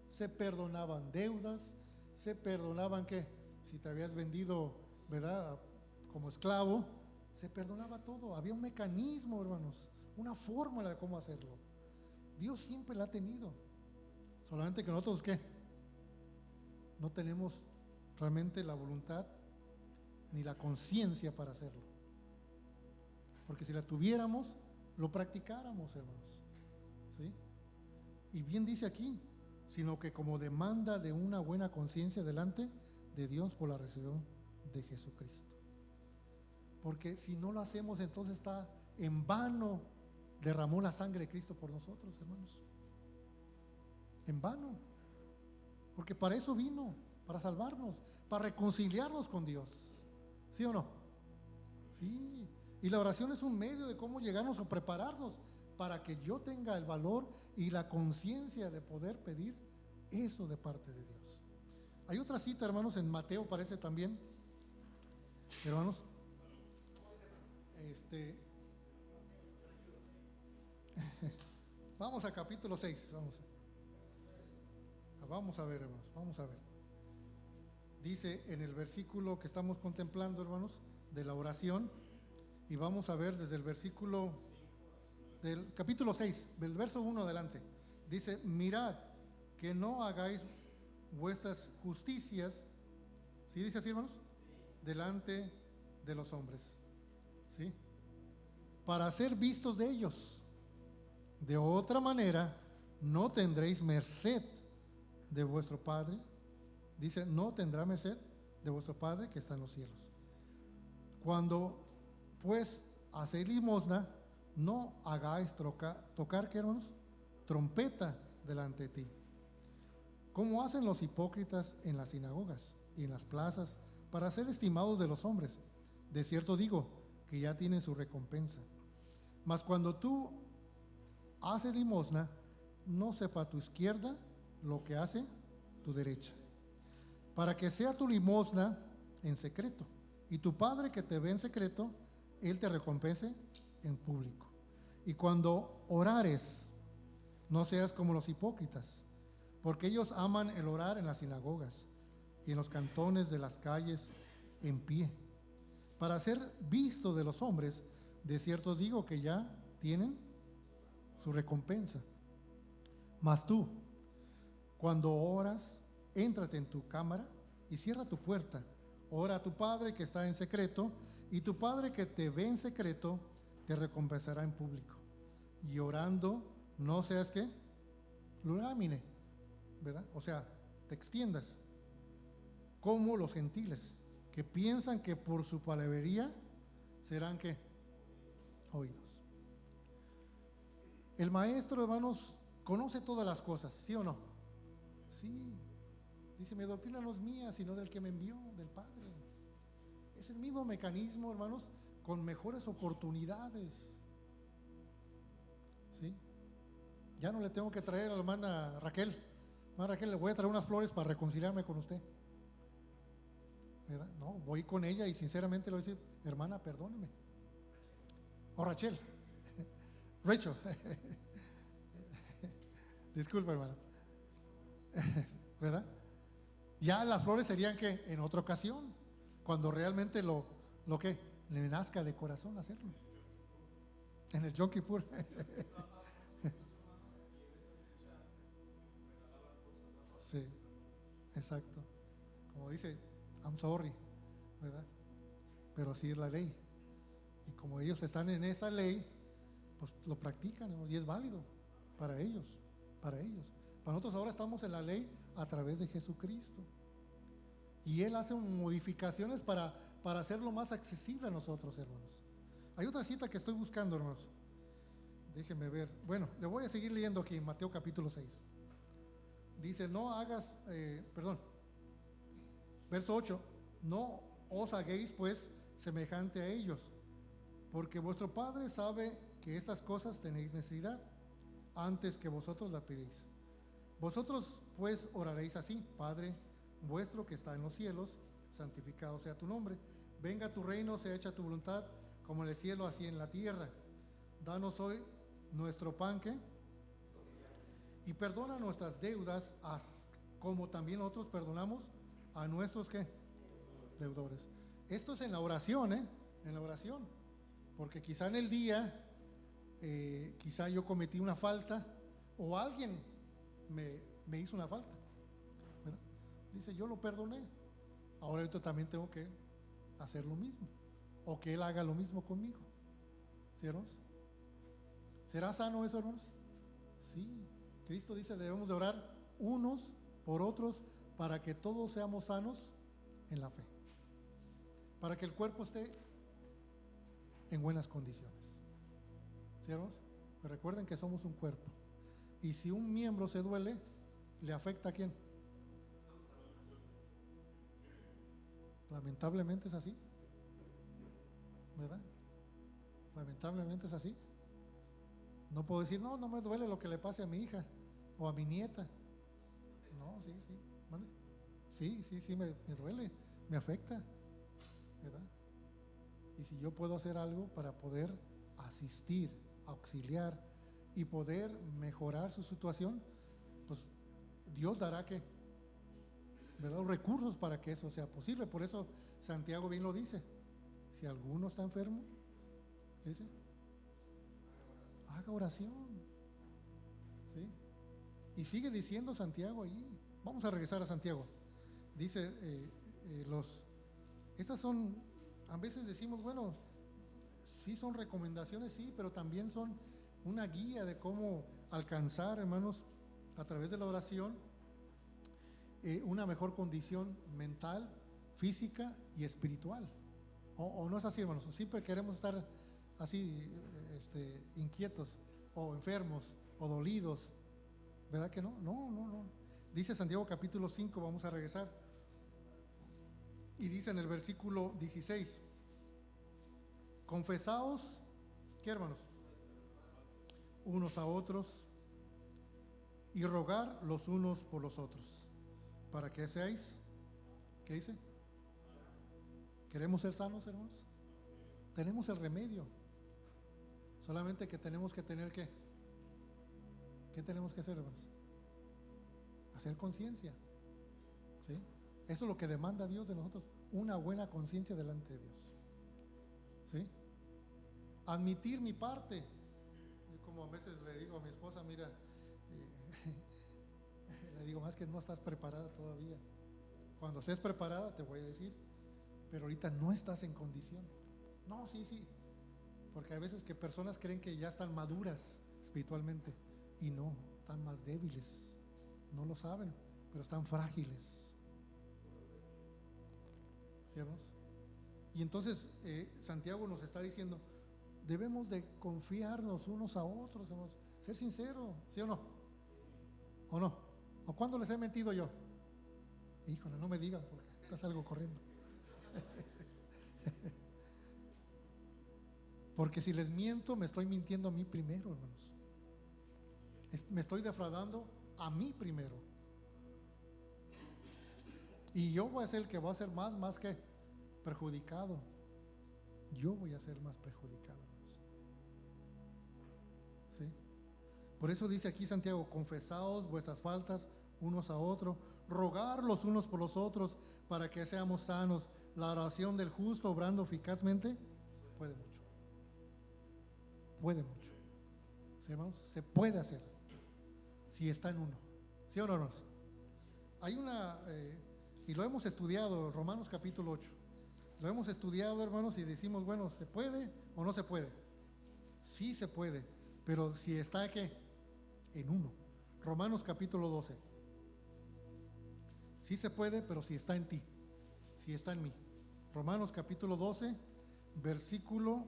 Se perdonaban deudas, se perdonaban ¿qué? Si te habías vendido, ¿verdad?, como esclavo, se perdonaba todo. Había un mecanismo, hermanos, una fórmula de cómo hacerlo. Dios siempre la ha tenido. Solamente que nosotros ¿qué? No tenemos realmente la voluntad ni la conciencia para hacerlo. Porque si la tuviéramos, lo practicáramos, hermanos. ¿Sí? Y bien dice aquí, sino que como demanda de una buena conciencia delante de Dios por la resurrección de Jesucristo. Porque si no lo hacemos, entonces está en vano derramó la sangre de Cristo por nosotros, hermanos. En vano. Porque para eso vino, para salvarnos, para reconciliarnos con Dios. ¿Sí o no? Sí. Y la oración es un medio de cómo llegarnos a prepararnos para que yo tenga el valor y la conciencia de poder pedir eso de parte de Dios. Hay otra cita, hermanos, en Mateo parece también, hermanos, vamos a capítulo 6, vamos a ver, hermanos, vamos a ver. Dice en el versículo que estamos contemplando, hermanos, de la oración, y vamos a ver desde el versículo del capítulo 6, del verso 1 adelante. Dice: mirad que no hagáis vuestras justicias, ¿sí dice así, hermanos? Delante de los hombres, ¿sí? Para ser vistos de ellos. De otra manera no tendréis merced de vuestro Padre. Dice: no tendrá merced de vuestro Padre que está en los cielos. Cuando pues hacéis limosna, no hagáis tocar, ¿qué, hermanos? Trompeta delante de ti, como hacen los hipócritas en las sinagogas y en las plazas, para ser estimados de los hombres. De cierto digo que ya tienen su recompensa. Mas cuando tú haces limosna, no sepa tu izquierda lo que hace tu derecha, para que sea tu limosna en secreto, y tu Padre que te ve en secreto, Él te recompense en público. Y cuando orares, no seas como los hipócritas, porque ellos aman el orar en las sinagogas y en los cantones de las calles en pie, para ser vistos de los hombres. De cierto digo que ya tienen su recompensa. Mas tú, cuando oras, éntrate en tu cámara y cierra tu puerta. Ora a tu Padre que está en secreto, y tu Padre que te ve en secreto te recompensará en público. Y orando, no seas ¿qué? Lurámine, ¿verdad? O sea, te extiendas como los gentiles, que piensan que por su palabrería serán ¿qué? Oídos. El maestro, hermanos, conoce todas las cosas, ¿sí o no? Sí. Dice: mi doctrina no es mía, sino del que me envió, del Padre. Es el mismo mecanismo, hermanos, con mejores oportunidades. ¿Sí? Ya no le tengo que traer a la hermana Raquel. Hermana Raquel, le voy a traer unas flores para reconciliarme con usted, ¿verdad? No, voy con ella y sinceramente le voy a decir: hermana, perdóneme. O Rachel. Rachel. Disculpa, hermano. ¿Verdad? Ya las flores serían que en otra ocasión, cuando realmente lo que le nazca de corazón hacerlo. En el Yom Kippur. Sí, exacto. Como dice: I'm sorry, ¿verdad? Pero así es la ley. Y como ellos están en esa ley, pues lo practican, ¿no? Y es válido para ellos, para ellos. Para nosotros ahora estamos en la ley a través de Jesucristo. Y Él hace modificaciones para hacerlo más accesible a nosotros, hermanos. Hay otra cita que estoy buscando, hermanos. Déjenme ver. Bueno, le voy a seguir leyendo aquí en Mateo capítulo 6. Dice: no hagas, verso 8, no os hagáis pues semejante a ellos, porque vuestro Padre sabe que esas cosas tenéis necesidad antes que vosotros la pedís. Vosotros pues oraréis así: Padre vuestro que está en los cielos, santificado sea tu nombre. Venga tu reino, sea hecha tu voluntad, como en el cielo, así en la tierra. Danos hoy nuestro pan, ¿qué? Y perdona nuestras deudas, como también nosotros perdonamos a nuestros, ¿qué? Deudores. Esto es en la oración, ¿eh? En la oración. Porque quizá en el día, quizá yo cometí una falta o alguien me hizo una falta, ¿verdad? Dice, yo lo perdoné. Ahora yo también tengo que hacer lo mismo, o que Él haga lo mismo conmigo. ¿Sí, hermanos? ¿Será sano eso, hermanos? Sí. Cristo dice, debemos de orar unos por otros para que todos seamos sanos en la fe, para que el cuerpo esté en buenas condiciones. ¿Sí, hermanos? Pero recuerden que somos un cuerpo, y si un miembro se duele, ¿le afecta a quién? Lamentablemente es así, ¿verdad? Lamentablemente es así. No puedo decir, no me duele lo que le pase a mi hija o a mi nieta. No, sí, ¿vale? Sí, me duele, me afecta, ¿verdad? Y si yo puedo hacer algo para poder asistir, auxiliar y poder mejorar su situación, pues Dios dará, ¿qué? ¿Verdad? Los recursos para que eso sea posible. Por eso Santiago bien lo dice: si alguno está enfermo, ¿qué dice? Haga oración. ¿Sí? Y sigue diciendo Santiago ahí. Vamos a regresar a Santiago. Dice, esas son, a veces decimos, bueno, sí son recomendaciones, sí, pero también son una guía de cómo alcanzar, hermanos, a través de la oración, una mejor condición mental, física y espiritual. O no es así, hermanos. Siempre queremos estar así, inquietos o enfermos o dolidos, ¿verdad que no? No. Dice Santiago capítulo 5, vamos a regresar, y dice en el versículo 16: confesaos, ¿qué, hermanos? Unos a otros, y rogar los unos por los otros, para que seáis, ¿qué dice? ¿Queremos ser sanos, hermanos? Tenemos el remedio, solamente que tenemos que tener ¿qué tenemos que hacer, hermanos? Hacer conciencia, ¿sí? Eso es lo que demanda Dios de nosotros, una buena conciencia delante de Dios, ¿sí? Admitir mi parte. Yo, como a veces le digo a mi esposa, mira, le digo, más que no estás preparada todavía. Cuando estés preparada te voy a decir, pero ahorita no estás en condición. No, sí, porque hay veces que personas creen que ya están maduras espiritualmente, y no, están más débiles. No lo saben, pero están frágiles. ¿Sí, hermanos? Y entonces Santiago nos está diciendo, debemos de confiarnos unos a otros, hermanos, ser sinceros, ¿sí o no? ¿O no? ¿O cuándo les he mentido yo? Híjole, no me digan porque ahorita salgo corriendo. Porque si les miento, me estoy mintiendo a mí primero, hermanos. Me estoy defraudando a mí primero. Y yo voy a ser el que va a ser más que perjudicado. Yo voy a ser más perjudicado, hermanos. ¿Sí? Por eso dice aquí Santiago: confesaos vuestras faltas unos a otros, rogar los unos por los otros para que seamos sanos. La oración del justo, obrando eficazmente, puede mucho. Puede mucho. ¿Sí, hermanos? Se puede hacer si está en uno. ¿Sí o no, hermanos? Hay y lo hemos estudiado, Romanos capítulo 8. Lo hemos estudiado, hermanos, y decimos, bueno, ¿se puede o no se puede? Sí se puede, pero si está ¿qué? En uno. Romanos capítulo 12. Sí se puede, pero si está en ti, si está en mí. Romanos capítulo 12, versículo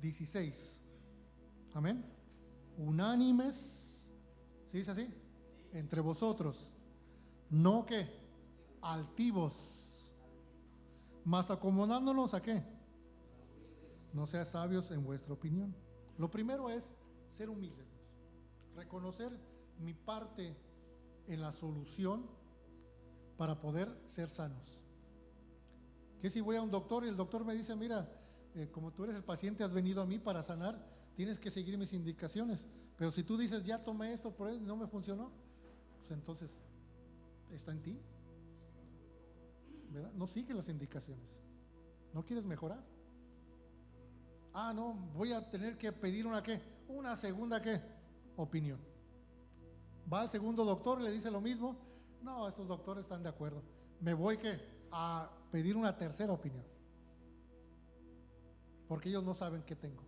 16. Amén. Unánimes, ¿sí dice así? Entre vosotros, no que altivos, mas acomodándonos a qué. No seas sabios en vuestra opinión. Lo primero es ser humilde. reconocer mi parte en la solución para poder ser sanos. Que si voy a un doctor y el doctor me dice, mira, como tú eres el paciente, has venido a mí para sanar, tienes que seguir mis indicaciones. Pero si tú dices, ya tomé esto, por él no me funcionó, pues entonces está en ti, ¿verdad? No sigues las indicaciones, no quieres mejorar. Ah, no, voy a tener que pedir una segunda opinión. Va al segundo doctor y le dice lo mismo. No, estos doctores están de acuerdo. Me voy a pedir una tercera opinión, porque ellos no saben qué tengo.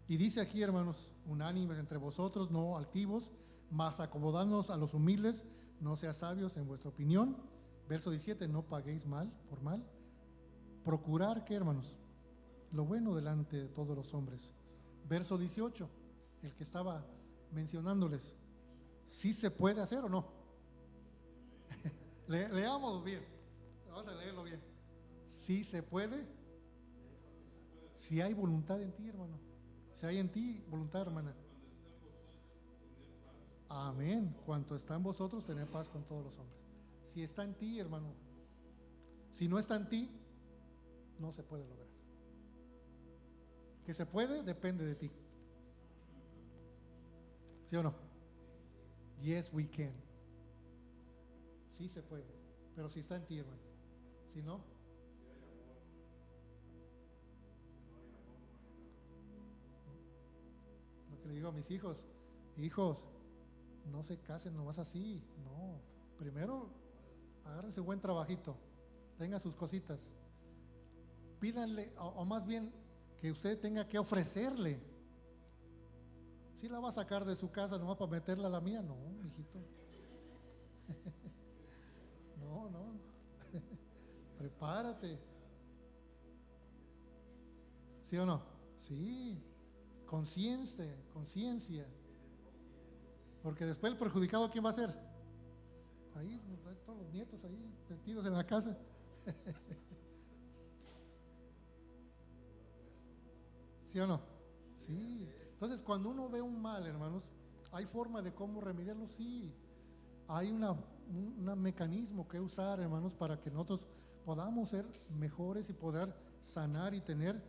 Y dice aquí, hermanos, unánimes entre vosotros, no altivos, mas acomodadnos a los humildes, no seas sabios en vuestra opinión. Verso 17, no paguéis mal por mal. Procurar, ¿qué, hermanos? Lo bueno delante de todos los hombres. Verso 18, el que estaba mencionándoles, ¿sí se puede hacer o no? Leamos bien, vamos a leerlo bien. ¿Sí se puede? Si hay voluntad en ti, hermano. Si hay en ti voluntad, hermana. Amén. Cuanto está en vosotros, tener paz con todos los hombres. Si está en ti, hermano. Si no está en ti, no se puede lograr. Que se puede, depende de ti. ¿Sí o no? Yes, we can. Sí se puede, pero si está en ti, hermano. Si no, lo que le digo a mis hijos, no se casen nomás así, no. Primero, agárrense un buen trabajito, tengan sus cositas, pídanle, o más bien que usted tenga que ofrecerle. Si la va a sacar de su casa nomás para meterla a la mía, no, hijito. No. Prepárate. ¿Sí o no? Sí. Conciencia. Porque después el perjudicado, ¿quién va a ser? Ahí, todos los nietos ahí metidos en la casa. ¿Sí o no? Sí. Entonces, cuando uno ve un mal, hermanos, ¿hay forma de cómo remediarlo? Sí. Hay un mecanismo que usar, hermanos, para que nosotros podamos ser mejores y poder sanar y tener,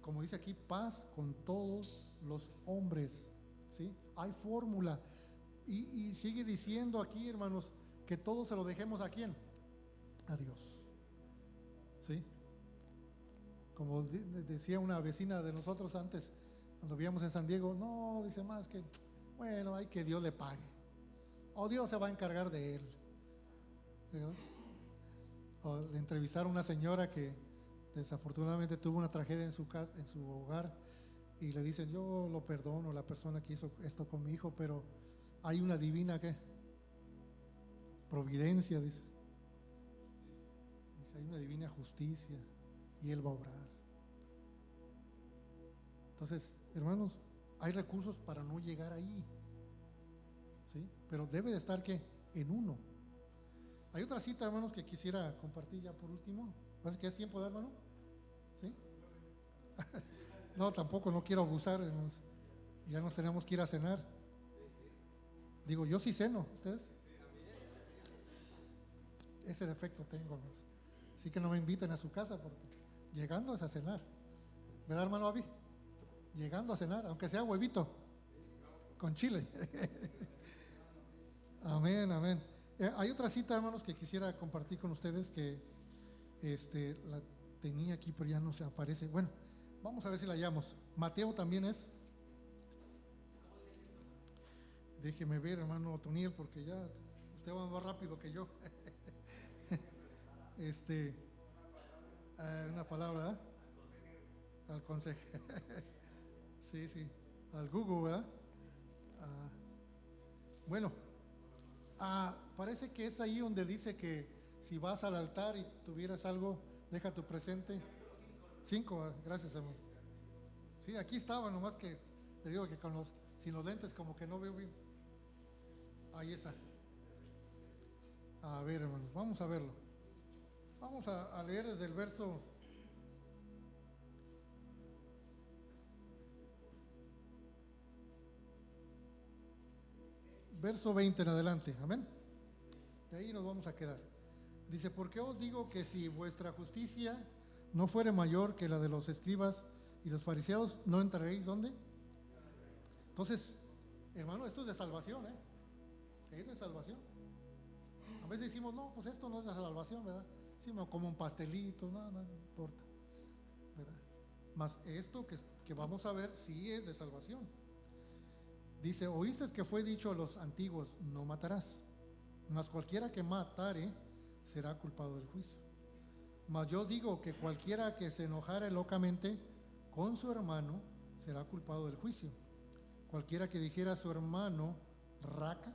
como dice aquí, paz con todos los hombres. ¿Sí? Hay fórmula. Y sigue diciendo aquí, hermanos, que todo se lo dejemos a quién? A Dios. ¿Sí? Como decía una vecina de nosotros antes, cuando vivíamos en San Diego, no, dice más que, bueno, hay que Dios le pague. O Dios se va a encargar de él. ¿Verdad? O le entrevistaron a una señora que desafortunadamente tuvo una tragedia en su casa, en su hogar, y le dicen, yo lo perdono, la persona que hizo esto con mi hijo, pero hay una divina providencia, dice, hay una divina justicia y él va a obrar. Entonces, hermanos, hay recursos para no llegar ahí, ¿sí? Pero debe de estar en uno. Hay otra cita, hermanos, que quisiera compartir ya por último. ¿Parece que es tiempo de, hermano? ¿Sí? No, tampoco, no quiero abusar, hermanos. Ya nos tenemos que ir a cenar. Digo, yo sí ceno, ¿ustedes? Ese defecto tengo, hermanos. Así que no me inviten a su casa porque llegando es a cenar. ¿Verdad, hermano Avi? Llegando a cenar, aunque sea huevito con chile. Amén. Hay otra cita, hermanos, que quisiera compartir con ustedes que la tenía aquí, pero ya no se aparece. Bueno, vamos a ver si la hallamos. Mateo también es. Déjeme ver, hermano Otoniel, porque ya usted va más rápido que yo. Una palabra, ¿verdad? Al consejero. Sí, al Google, ¿verdad? Bueno, parece que es ahí donde dice que si vas al altar y tuvieras algo, deja tu presente. 5, gracias, hermano. Sí, aquí estaba, nomás que le digo que sin los lentes como que no veo bien. Ahí está. A ver, hermanos, vamos a verlo. Vamos a leer desde el verso verso 20 en adelante, amén. De ahí nos vamos a quedar. Dice, ¿por qué os digo que si vuestra justicia no fuere mayor que la de los escribas y los fariseos, no entraréis? ¿Dónde? Entonces, hermano, esto es de salvación, es de salvación. A veces decimos, no, pues esto no es de salvación, ¿verdad? Sí, no, como un pastelito, no importa, ¿verdad? Mas esto que vamos a ver sí es de salvación. Dice, oíste que fue dicho a los antiguos, no matarás, mas cualquiera que matare será culpado del juicio. Mas yo digo que cualquiera que se enojare locamente con su hermano será culpado del juicio. Cualquiera que dijera a su hermano raca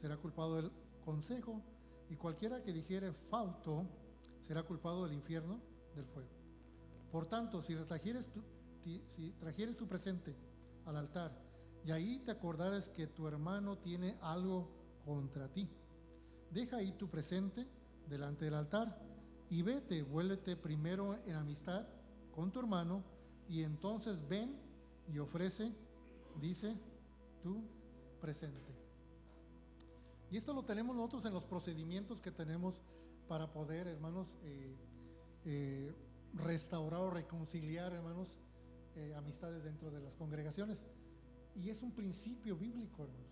será culpado del consejo, y cualquiera que dijere fauto será culpado del infierno del fuego. Por tanto, si trajeres tu presente al altar y ahí te acordares que tu hermano tiene algo contra ti, deja ahí tu presente delante del altar y vete, vuélvete primero en amistad con tu hermano, y entonces ven y ofrece, dice, tu presente. Y esto lo tenemos nosotros en los procedimientos que tenemos para poder, hermanos, restaurar o reconciliar, hermanos, amistades dentro de las congregaciones. Y es un principio bíblico, hermanos,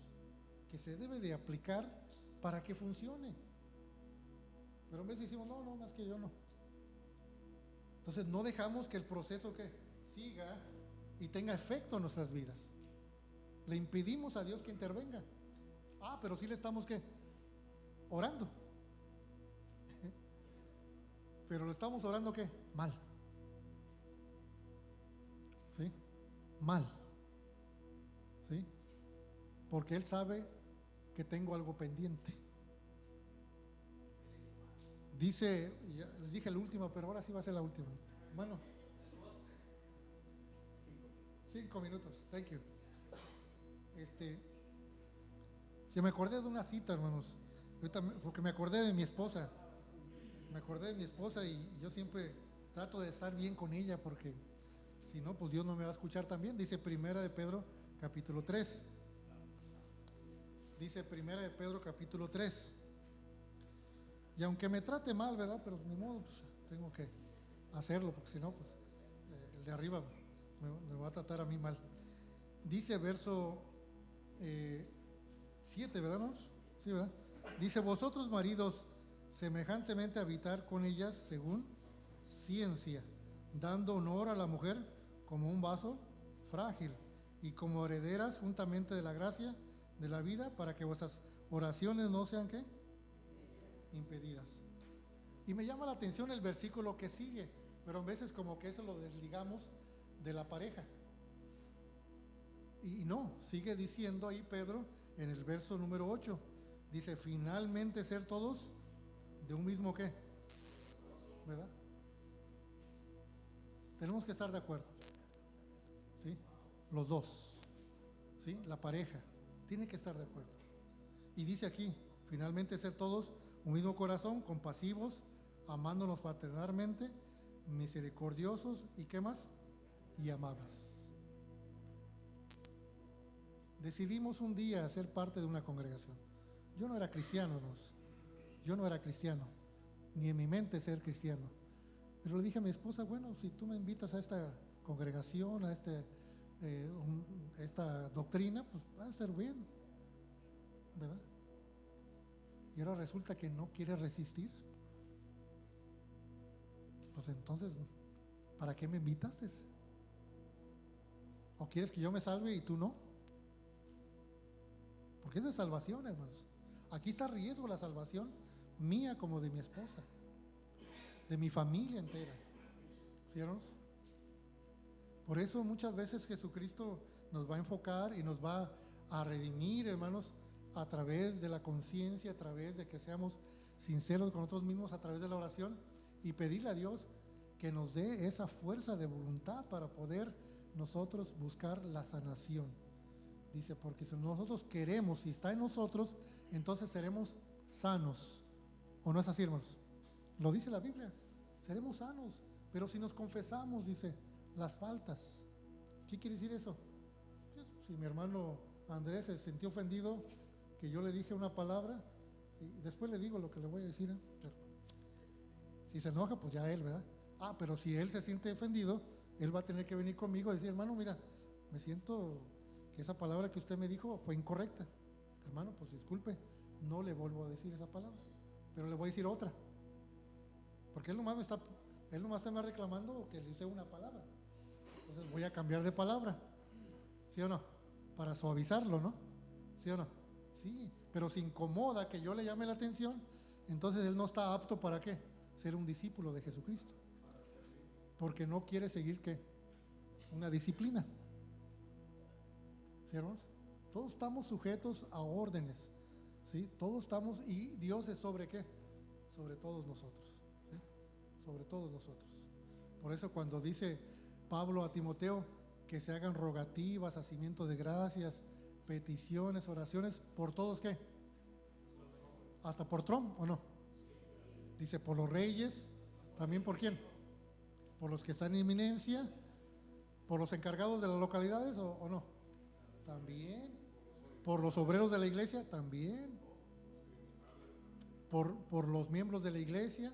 que se debe de aplicar para que funcione. Pero en vez decimos, no, más que yo no. Entonces no dejamos que el proceso que siga y tenga efecto en nuestras vidas. Le impedimos a Dios que intervenga. Pero sí le estamos ¿qué? Orando. Pero le estamos orando ¿qué? Mal. ¿Sí? Mal. ¿Sí? Porque Él sabe que tengo algo pendiente. Dice, ya les dije la última, pero ahora sí va a ser la última. Bueno, 5 minutos, thank you. Si me acordé de una cita, hermanos, porque me acordé de mi esposa. Me acordé de mi esposa y yo siempre trato de estar bien con ella, porque si no, pues Dios no me va a escuchar también. Dice Primera de Pedro, capítulo 3. Dice Primera de Pedro, capítulo 3. Y aunque me trate mal, ¿verdad? Pero ni modo, pues tengo que hacerlo, porque si no, pues el de arriba me va a tratar a mí mal. Dice verso 7, ¿verdad, hermanos? Sí, ¿verdad? Dice, vosotros maridos, semejantemente habitar con ellas según ciencia, dando honor a la mujer como un vaso frágil y como herederas juntamente de la gracia de la vida, para que vuestras oraciones no sean ¿qué? Impedidas. Y me llama la atención el versículo que sigue, pero a veces como que eso lo desligamos de la pareja. Y no, sigue diciendo ahí Pedro en el verso número 8, dice, finalmente ser todos de un mismo ¿qué? ¿Verdad? Tenemos que estar de acuerdo, ¿sí? Los dos, ¿sí? La pareja tiene que estar de acuerdo. Y dice aquí, finalmente ser todos un mismo corazón, compasivos, amándonos fraternalmente, misericordiosos y ¿qué más? Y amables. Decidimos un día ser parte de una congregación. Yo no era cristiano, hermanos. Yo no era cristiano, ni en mi mente ser cristiano. Pero le dije a mi esposa, bueno, si tú me invitas a esta congregación, a esta doctrina, pues va a estar bien, ¿verdad? Y ahora resulta que no quiere resistir. Pues entonces, ¿para qué me invitaste? ¿O quieres que yo me salve y tú no? Porque es de salvación, hermanos. Aquí está a riesgo la salvación mía como de mi esposa, de mi familia entera. ¿Sí, hermanos? Por eso muchas veces Jesucristo nos va a enfocar y nos va a redimir, hermanos, a través de la conciencia, a través de que seamos sinceros con nosotros mismos, a través de la oración, y pedirle a Dios que nos dé esa fuerza de voluntad para poder nosotros buscar la sanación. Dice, porque si nosotros queremos, si está en nosotros, entonces seremos sanos. ¿O no es así, hermanos? Lo dice la Biblia, seremos sanos. Pero si nos confesamos, dice, las faltas. ¿Qué quiere decir eso? Si mi hermano Andrés se sintió ofendido, que yo le dije una palabra y después le digo lo que le voy a decir, ¿eh? Pero si se enoja, pues ya él, ¿verdad? Pero si él se siente ofendido, él va a tener que venir conmigo y decir, hermano, mira, me siento que esa palabra que usted me dijo fue incorrecta. Hermano, pues disculpe, no le vuelvo a decir esa palabra, pero le voy a decir otra. Porque él nomás está reclamando que le use una palabra. Entonces voy a cambiar de palabra. ¿Sí o no? Para suavizarlo, ¿no? ¿Sí o no? Sí, pero si incomoda que yo le llame la atención, entonces él no está apto para qué? Ser un discípulo de Jesucristo. Porque no quiere seguir ¿qué? Una disciplina. ¿Sí, hermanos? Todos estamos sujetos a órdenes, ¿sí? Todos estamos, y Dios es sobre ¿qué? Sobre todos nosotros, ¿sí? Sobre todos nosotros. Por eso cuando dice Pablo a Timoteo que se hagan rogativas, hacimientos de gracias, peticiones, oraciones, ¿por todos qué? Hasta por Trump, ¿o no? Dice por los reyes, también por quién, por los que están en inminencia, por los encargados de las localidades, ¿o no? También, por los obreros de la iglesia, también, por los miembros de la iglesia,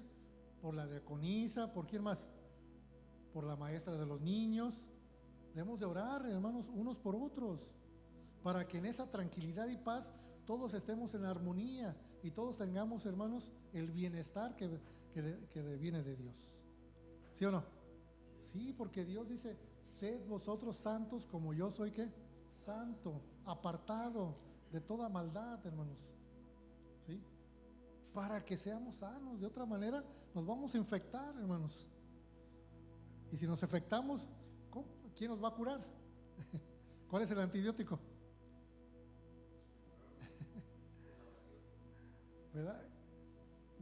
por la diaconisa, ¿por quién más? Por la maestra de los niños. Debemos de orar, hermanos, unos por otros, para que en esa tranquilidad y paz todos estemos en armonía y todos tengamos, hermanos, el bienestar que viene de Dios. ¿Sí o no? Sí, porque Dios dice, sed vosotros santos como yo soy ¿qué? Santo, apartado de toda maldad, hermanos. ¿Sí? Para que seamos sanos. De otra manera nos vamos a infectar, hermanos. Y si nos infectamos, ¿quién nos va a curar? ¿Cuál es el antibiótico? ¿Verdad?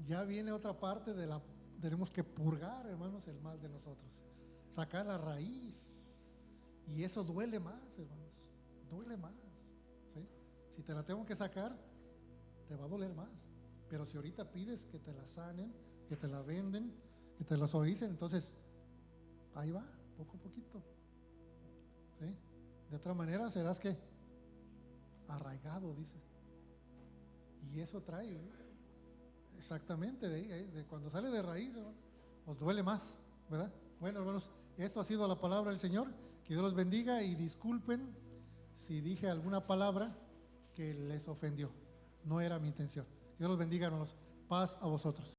Ya viene otra parte tenemos que purgar, hermanos, el mal de nosotros, sacar la raíz, y eso duele más, hermanos, duele más, ¿sí? Si te la tengo que sacar, te va a doler más, pero si ahorita pides que te la sanen, que te la venden, que te la suavicen, entonces ahí va, poco a poquito, ¿sí? De otra manera serás que arraigado, dice, y eso trae exactamente de cuando sale de raíz, ¿no? Os duele más, ¿verdad? Bueno, hermanos, esto ha sido la palabra del Señor. Que Dios los bendiga y disculpen si dije alguna palabra que les ofendió. No era mi intención. Que Dios los bendiga, hermanos. Paz a vosotros.